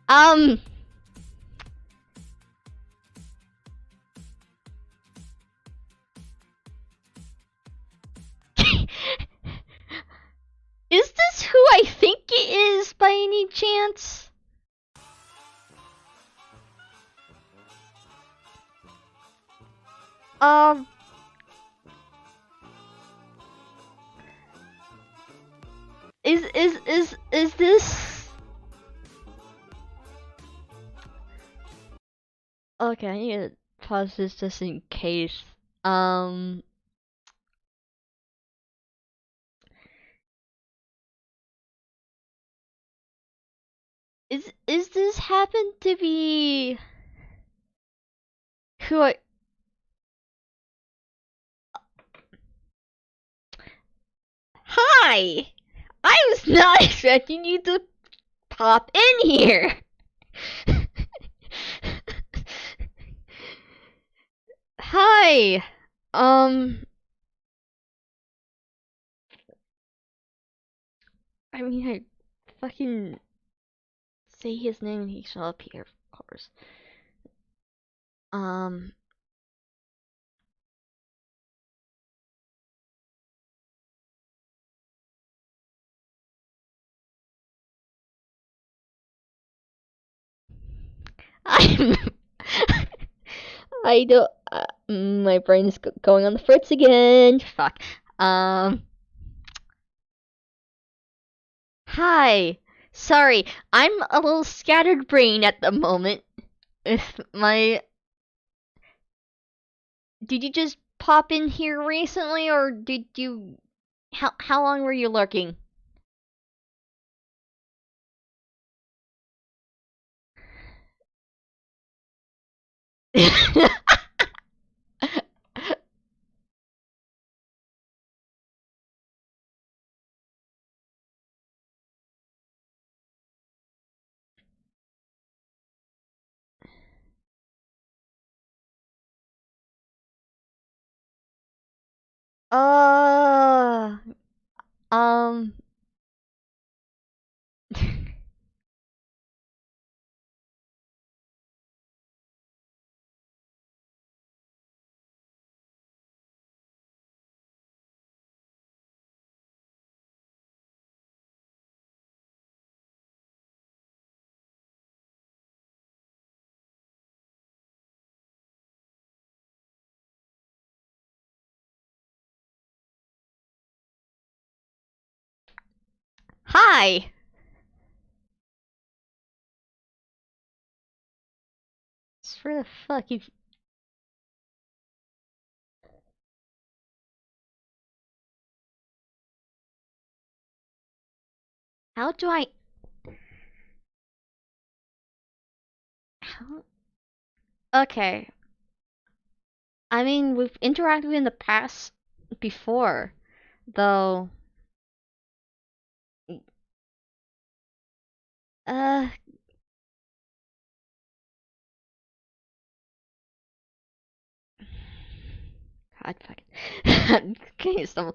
Um. Is this who I think it is by any chance? Um. Is this? Okay, I need to pause this just in case. Um. Is this happen to be who I? Hi! I was not expecting you to pop in here! Hi! Um. I mean, I fucking say his name and he shall appear, of course. Um. I'm. I don't. My brain's going on the fritz again. Fuck. Um. Hi. Sorry, I'm a little scattered brain at the moment. If my. Did you just pop in here recently, or did you. How long were you lurking? uh. Um. Hi. For the fuck you. How do I? How? Okay. I mean, we've interacted in the past before, though. Uh. God fucking. Okay, so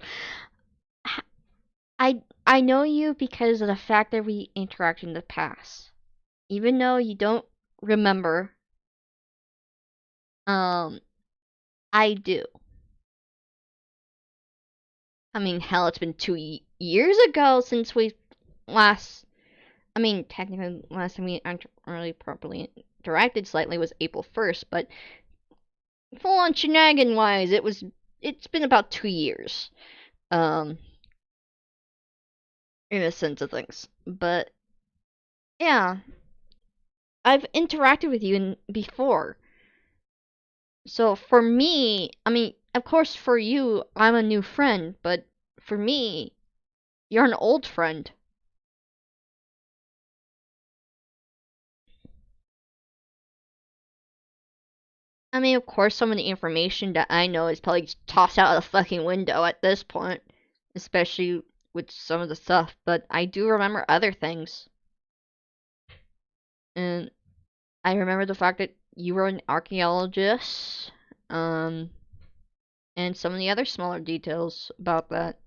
I know you because of the fact that we interacted in the past, even though you don't remember. Um, I do. I mean, hell, it's been 2 years ago since we last. I mean, technically, last time we really properly interacted slightly was April 1st, but full on shenanigan wise, it's been about 2 years. Um, in a sense of things, but yeah, I've interacted with you before. So for me, I mean, of course, for you, I'm a new friend, but for me, you're an old friend. I mean, of course, some of the information that I know is probably just tossed out of the fucking window at this point, especially with some of the stuff, but I do remember other things. And I remember the fact that you were an archaeologist, um, and some of the other smaller details about that.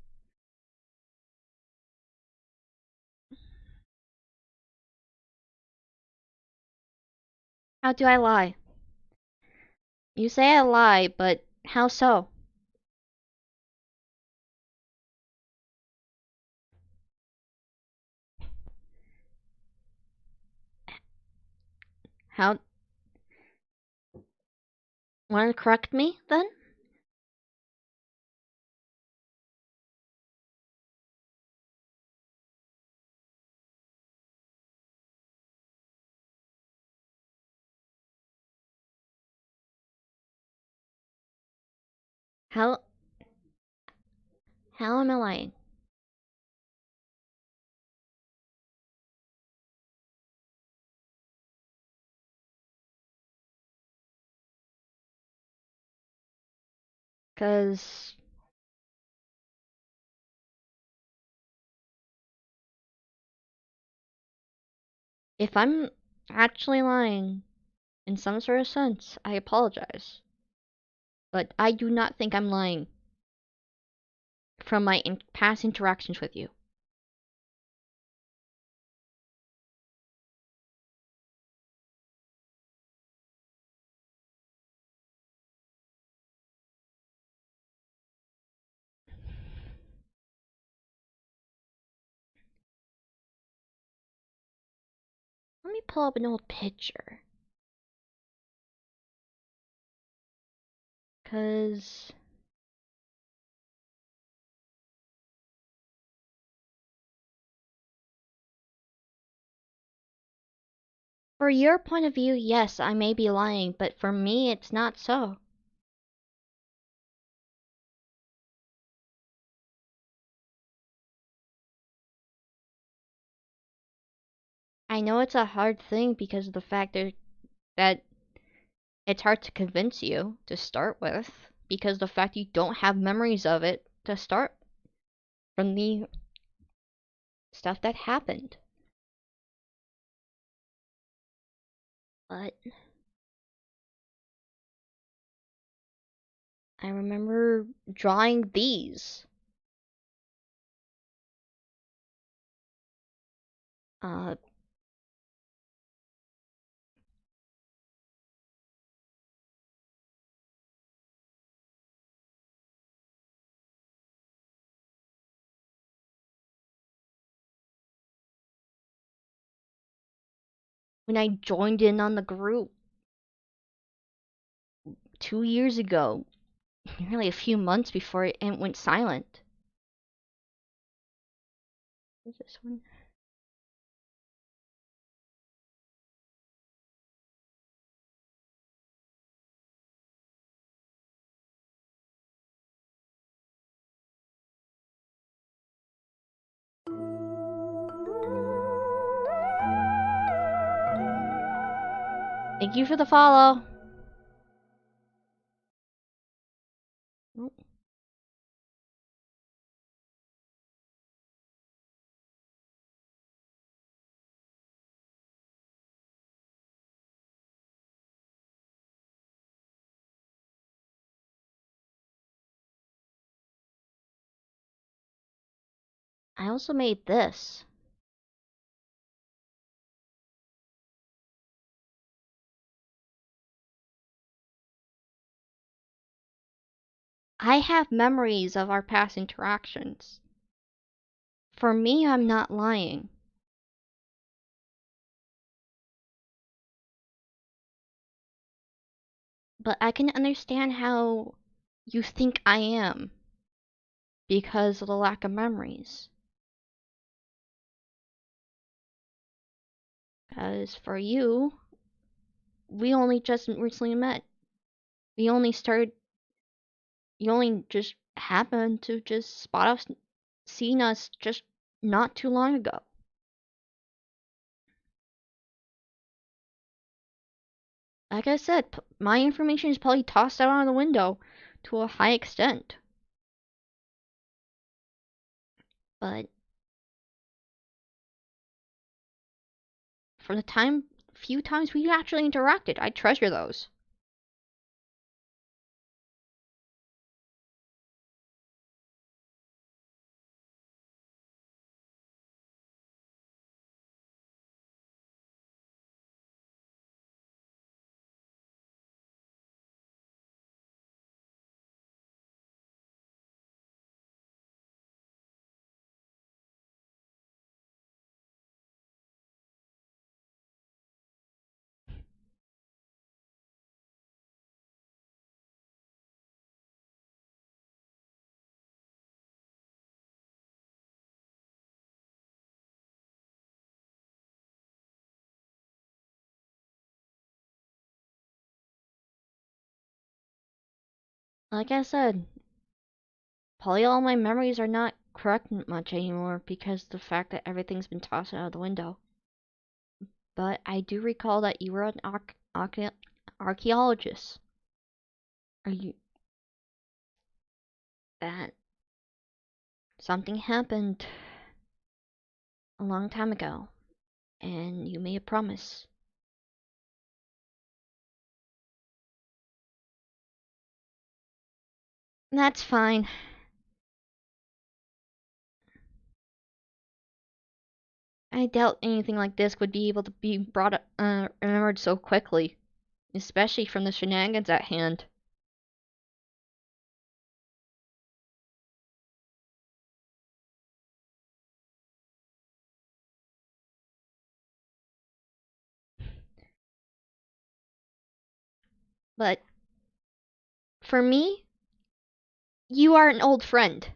How do I lie? You say I lie, but how so? How? Want to correct me then? How? How am I lying? Cause if I'm actually lying in some sort of sense, I apologize. But I do not think I'm lying from my past interactions with you. Let me pull up an old picture. Cause for your point of view, yes, I may be lying, but for me, it's not so. I know it's a hard thing because of the fact that it's hard to convince you to start with, because the fact you don't have memories of it to start from the stuff that happened. But I remember drawing these. Uh, when I joined in on the group 2 years ago, nearly a few months before it went silent. What is this one? Thank you for the follow. I also made this. I have memories of our past interactions. For me, I'm not lying. But I can understand how you think I am because of the lack of memories. As for you, we only just recently met. We only started, you only just happened to just spot us, seeing us just not too long ago. Like I said, my information is probably tossed out on the window to a high extent. But for the few times we actually interacted, I treasure those. Like I said, probably all my memories are not correct much anymore because the fact that everything's been tossed out of the window. But I do recall that you were an archaeologist. Are you that something happened a long time ago and you made a promise? That's fine. I doubt anything like this would be able to be remembered so quickly, especially from the shenanigans at hand. But for me, you are an old friend.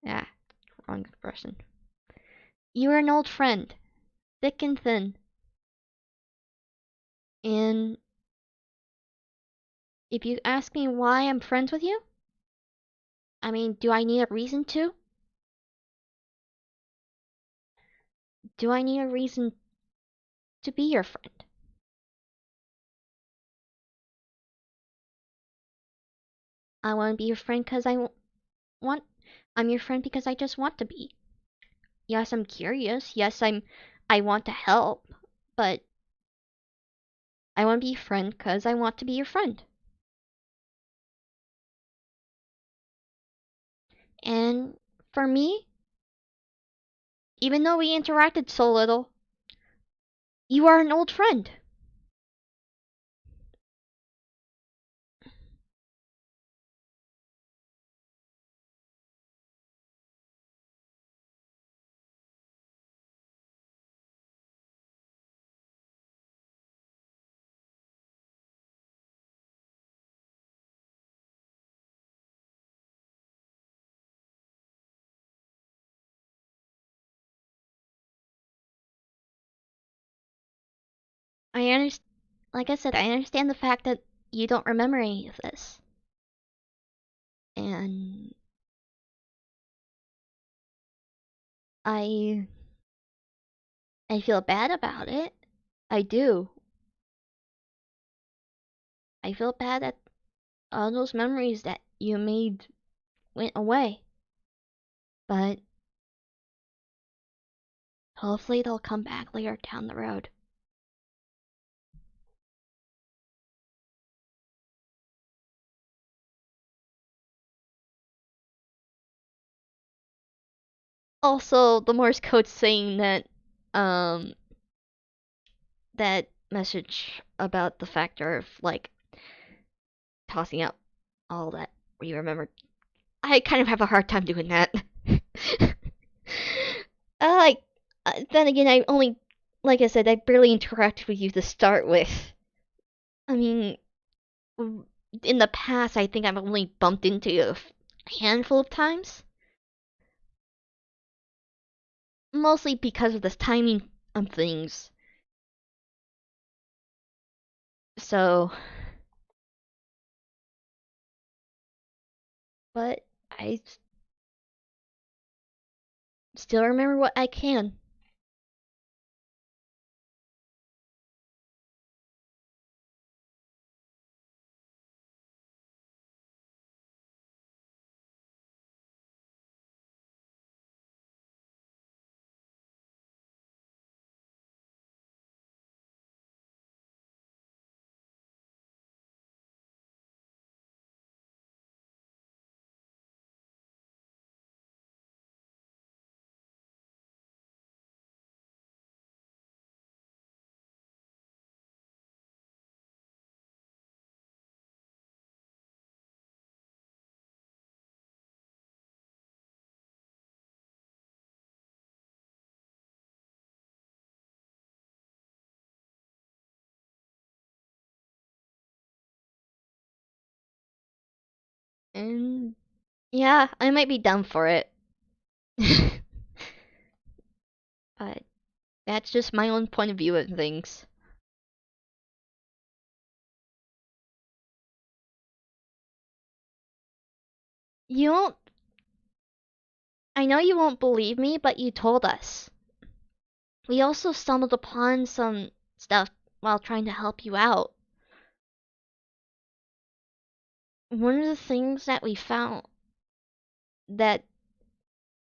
Yeah, wrong expression. You are an old friend, thick and thin. And if you ask me why I'm friends with you, I mean, do I need a reason to? Do I need a reason to be your friend? I want to be your friend because want. I'm your friend because I just want to be. Yes, I'm curious. Yes, I want to help, but I want to be your friend because I want to be your friend. And for me, even though we interacted so little, you are an old friend. I understand. Like I said, I understand the fact that you don't remember any of this, and I I feel bad about it. I do. I feel bad that all those memories that you made went away, but hopefully they'll come back later down the road. Also, the Morse code saying that um that message about the factor of like tossing out all that you remembered. I kind of have a hard time doing that. like then again, I only like I said, I barely interacted with you to start with. I mean, in the past, I think I've only bumped into you a handful of times, mostly because of the timing of things. So, but I still remember what I can. And yeah, I might be dumb for it. but that's just my own point of view of things. You won't. I know you won't believe me, but you told us. We also stumbled upon some stuff while trying to help you out. One of the things that we found that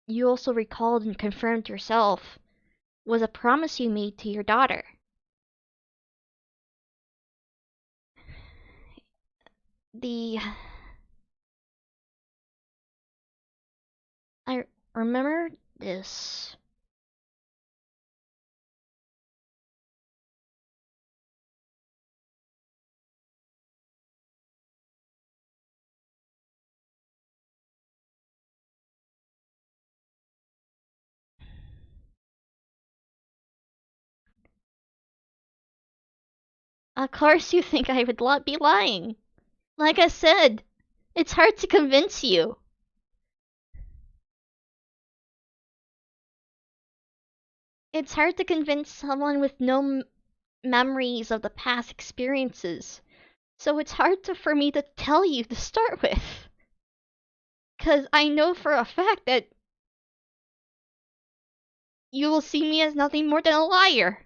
you also recalled and confirmed yourself was a promise you made to your daughter. The I remember this. Of course you think I would be lying. Like I said, it's hard to convince you. It's hard to convince someone with no memories of the past experiences. So it's hard for me to tell you to start with. Because I know for a fact that you will see me as nothing more than a liar.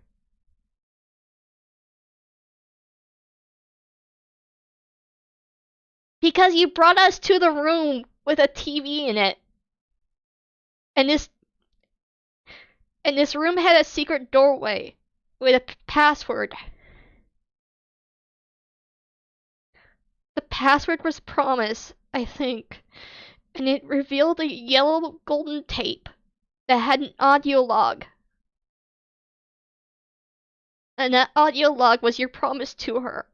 Because you brought us to the room with a TV in it. And this room had a secret doorway with a password. The password was promise, I think, and it revealed a yellow golden tape that had an audio log. And that audio log was your promise to her.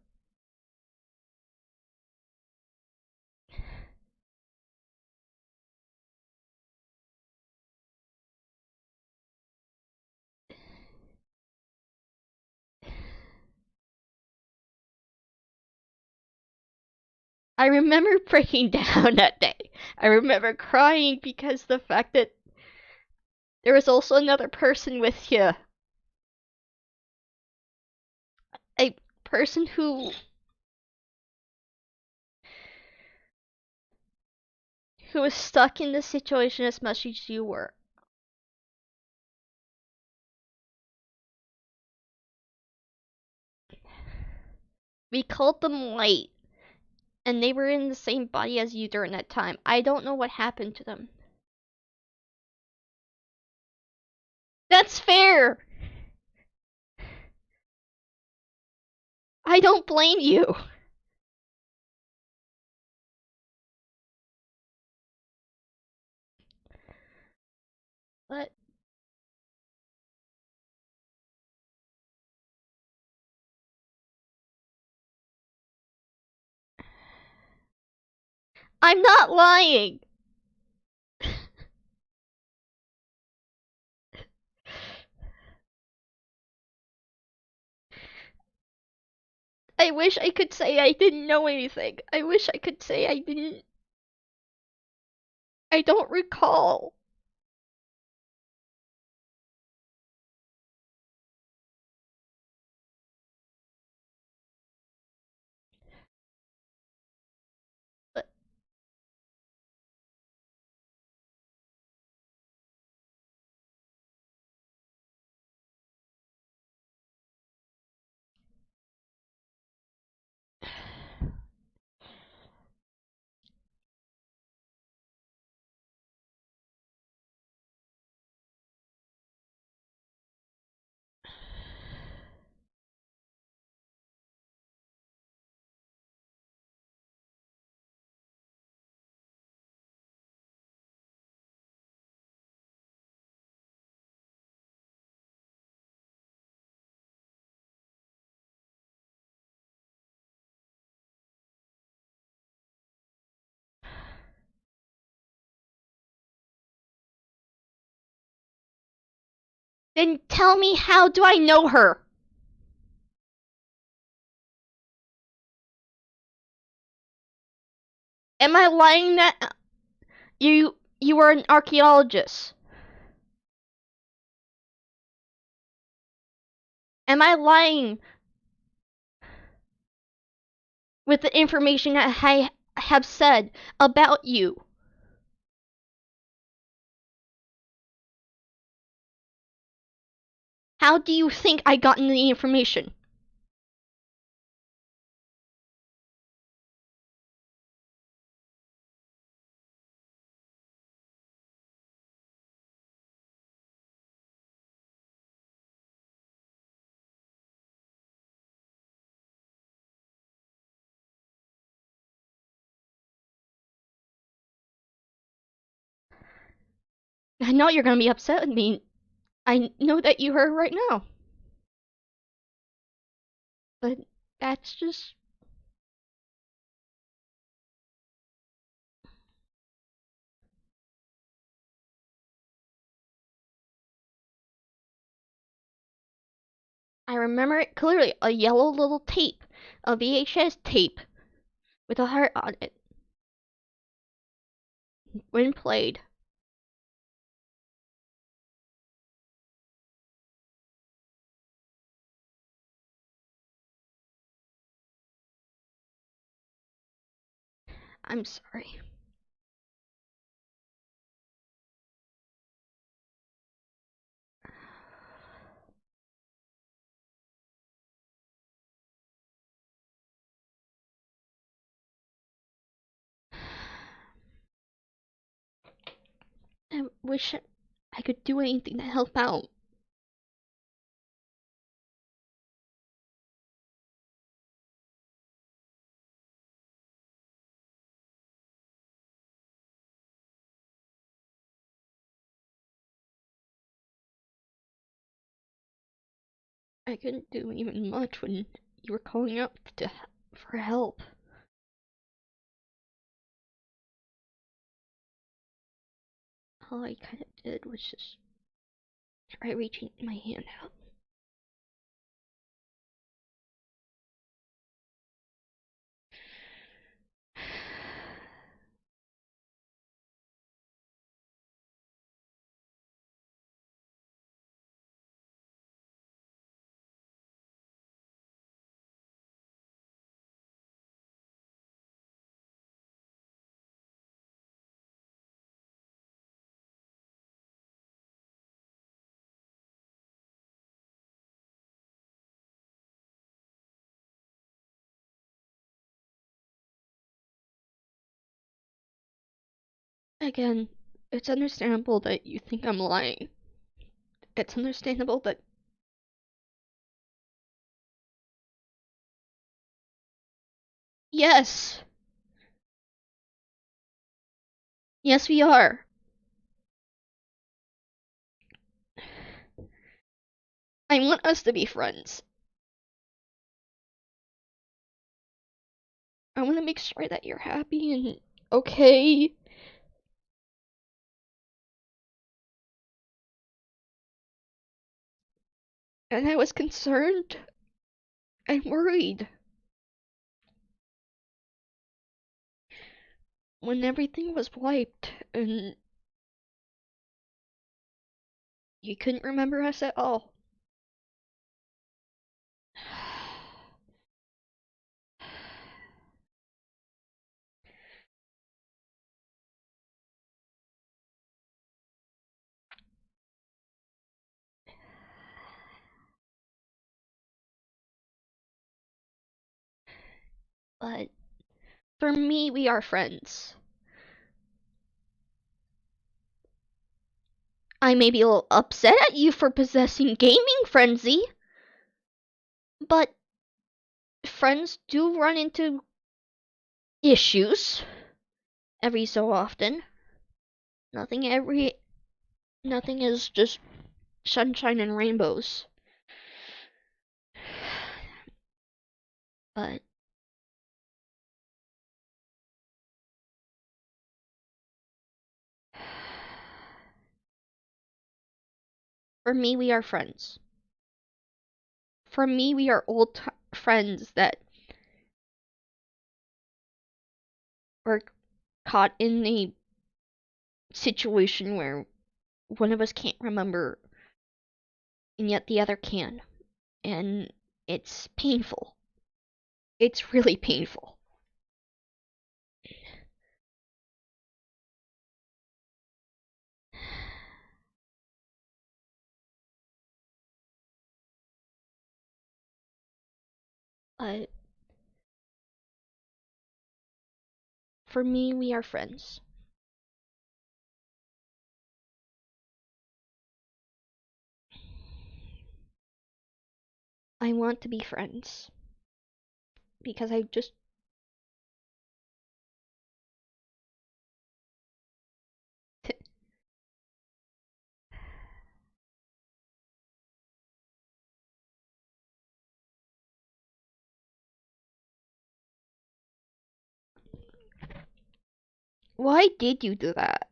I remember breaking down that day. I remember crying because the fact that there was also another person with you. A person who was stuck in this situation as much as you were. We called them light, and they were in the same body as you during that time. I don't know what happened to them. That's fair! I don't blame you. But I'm not lying. I wish I could say I didn't know anything. I wish I could say I didn't. I don't recall. But then tell me, how do I know her? Am I lying that you were an archaeologist? Am I lying with the information that I have said about you? How do you think I got the information? I know you're gonna be upset with me. I know that you heard right now. But that's just. I remember it clearly. A yellow little tape. A VHS tape. With a heart on it. When played. I'm sorry. I wish I could do anything to help out. I couldn't do even much when you were calling out for help. All I kind of did was just try reaching my hand out. Again, it's understandable that you think I'm lying. It's understandable that. Yes! Yes, we are. I want us to be friends. I want to make sure that you're happy and okay. And I was concerned and worried when everything was wiped and you couldn't remember us at all. But for me, we are friends. I may be a little upset at you for possessing Gaming Frenzy, but friends do run into issues every so often. Nothing every nothing is just sunshine and rainbows. But for me, we are friends. For me, we are old friends that were caught in a situation where one of us can't remember and yet the other can. And it's painful. It's really painful. But for me, we are friends. I want to be friends because I just Why did you do that?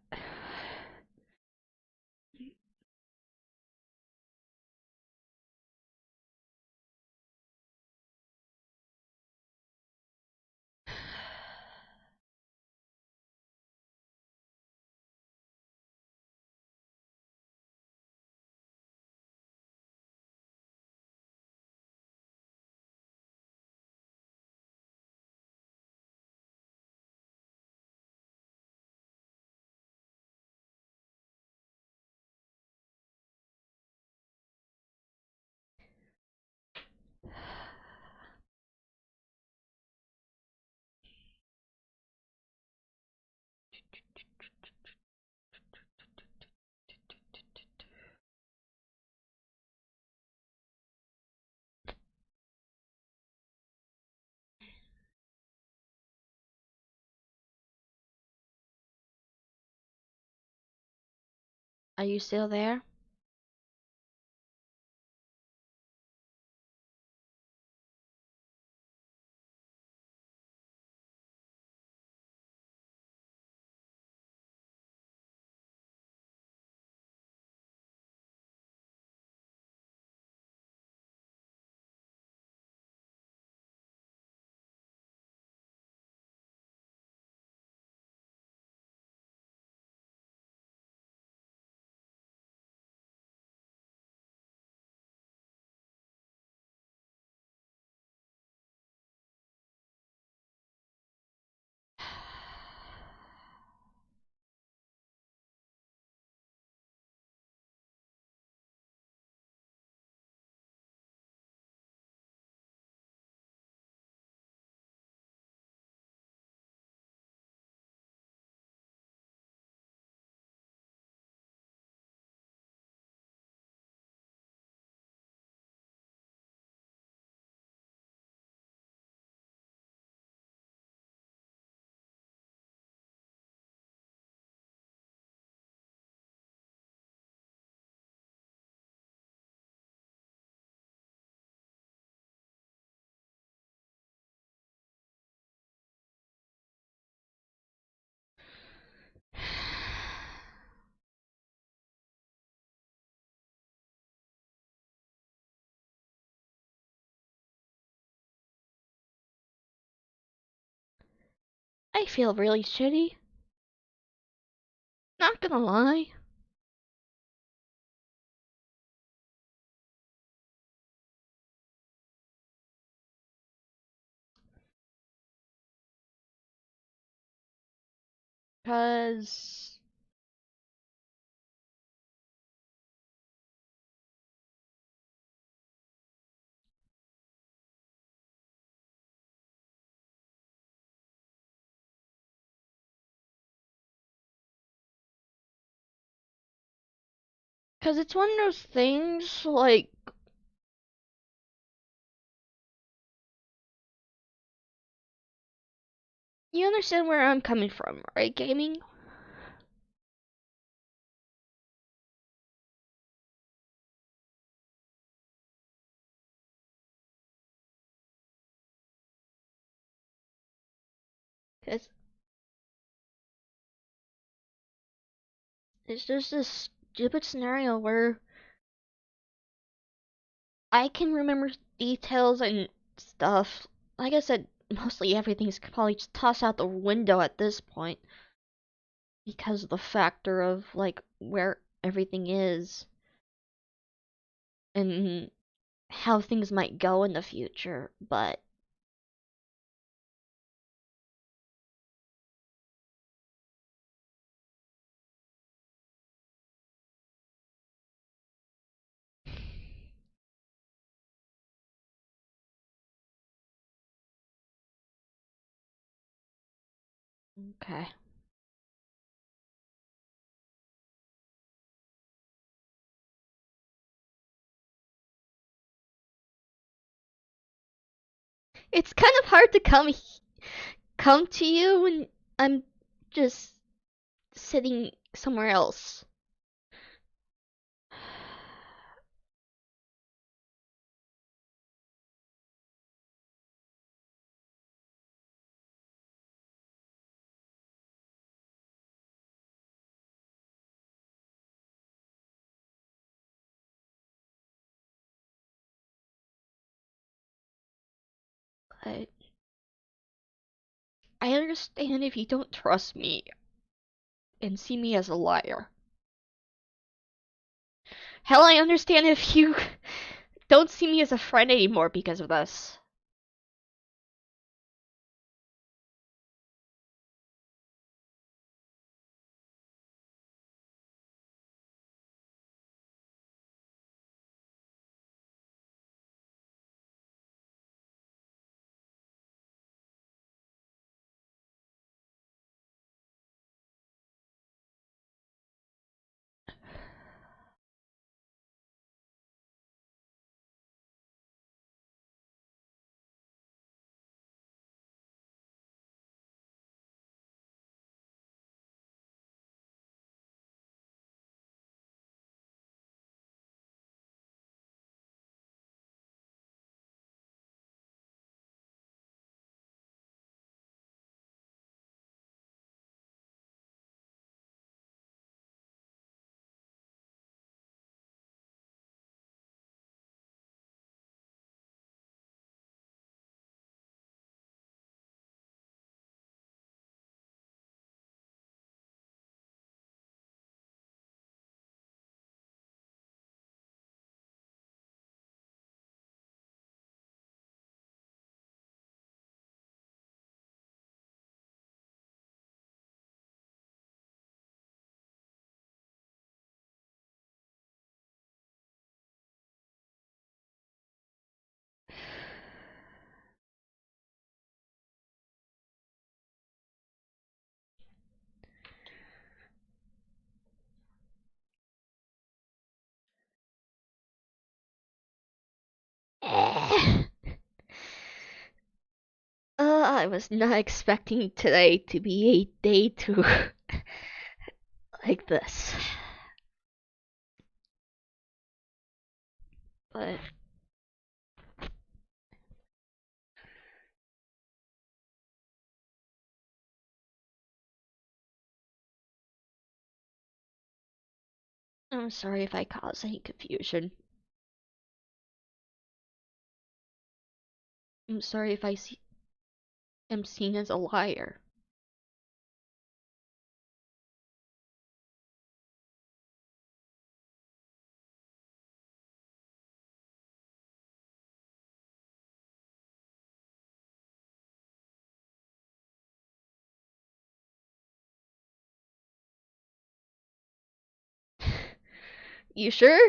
Are you still there? I feel really shitty. Not gonna lie. Cause Cause it's one of those things like you understand where I'm coming from, right, gaming? Cause it's just this stupid scenario where I can remember details and stuff. Like I said, mostly everything's probably just tossed out the window at this point because of the factor of like where everything is and how things might go in the future. But Okay. It's kind of hard to come to you when I'm just sitting somewhere else. But I understand if you don't trust me and see me as a liar. Hell, I understand if you don't see me as a friend anymore because of this. Eh. I was not expecting today to be a day to like this. But I'm sorry if I caused any confusion. I'm sorry if am seen as a liar. You sure?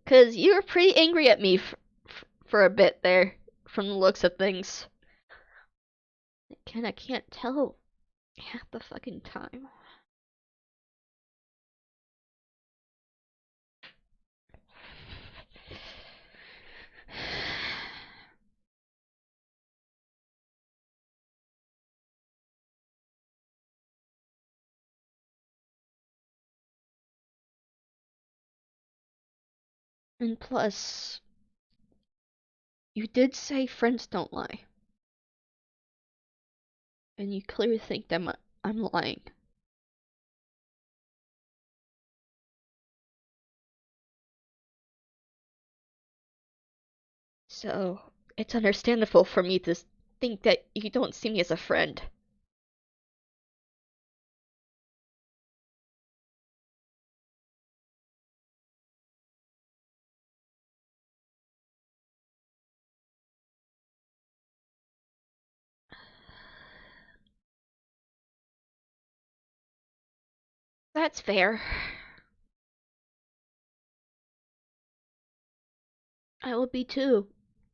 Cause you were pretty angry at me for a bit there, from the looks of things. I can't tell half the fucking time. And plus, you did say friends don't lie. And you clearly think that I'm lying. So, it's understandable for me to think that you don't see me as a friend. That's fair. I would be too.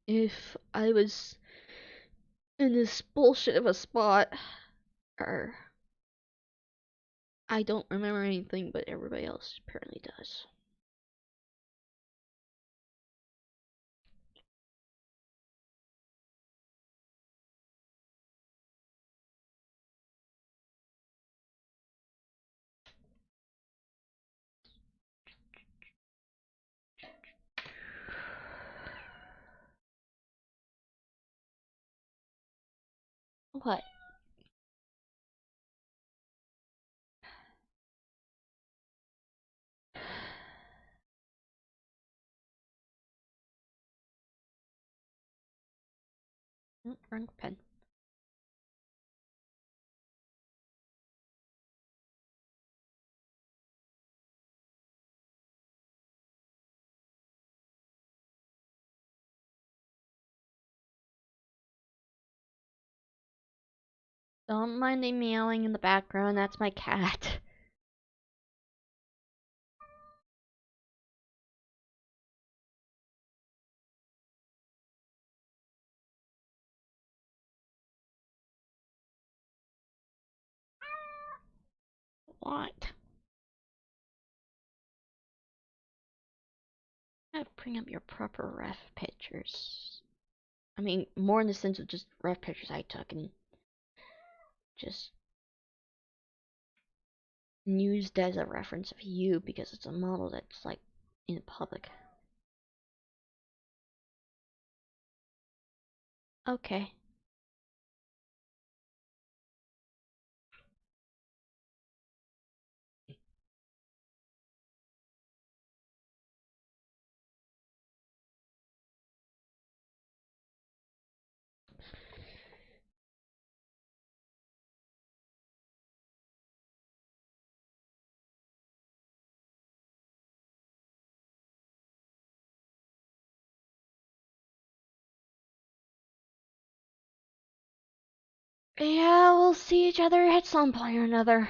If I was in this bullshit of a spot. Or I don't remember anything, but everybody else apparently does. What? Wrong pen. Don't mind the meowing in the background, that's my cat. What? Gotta bring up your proper ref pictures. I mean, more in the sense of just ref pictures I took and just used as a reference of you because it's a model that's like in public. Okay. Yeah, we'll see each other at some point or another.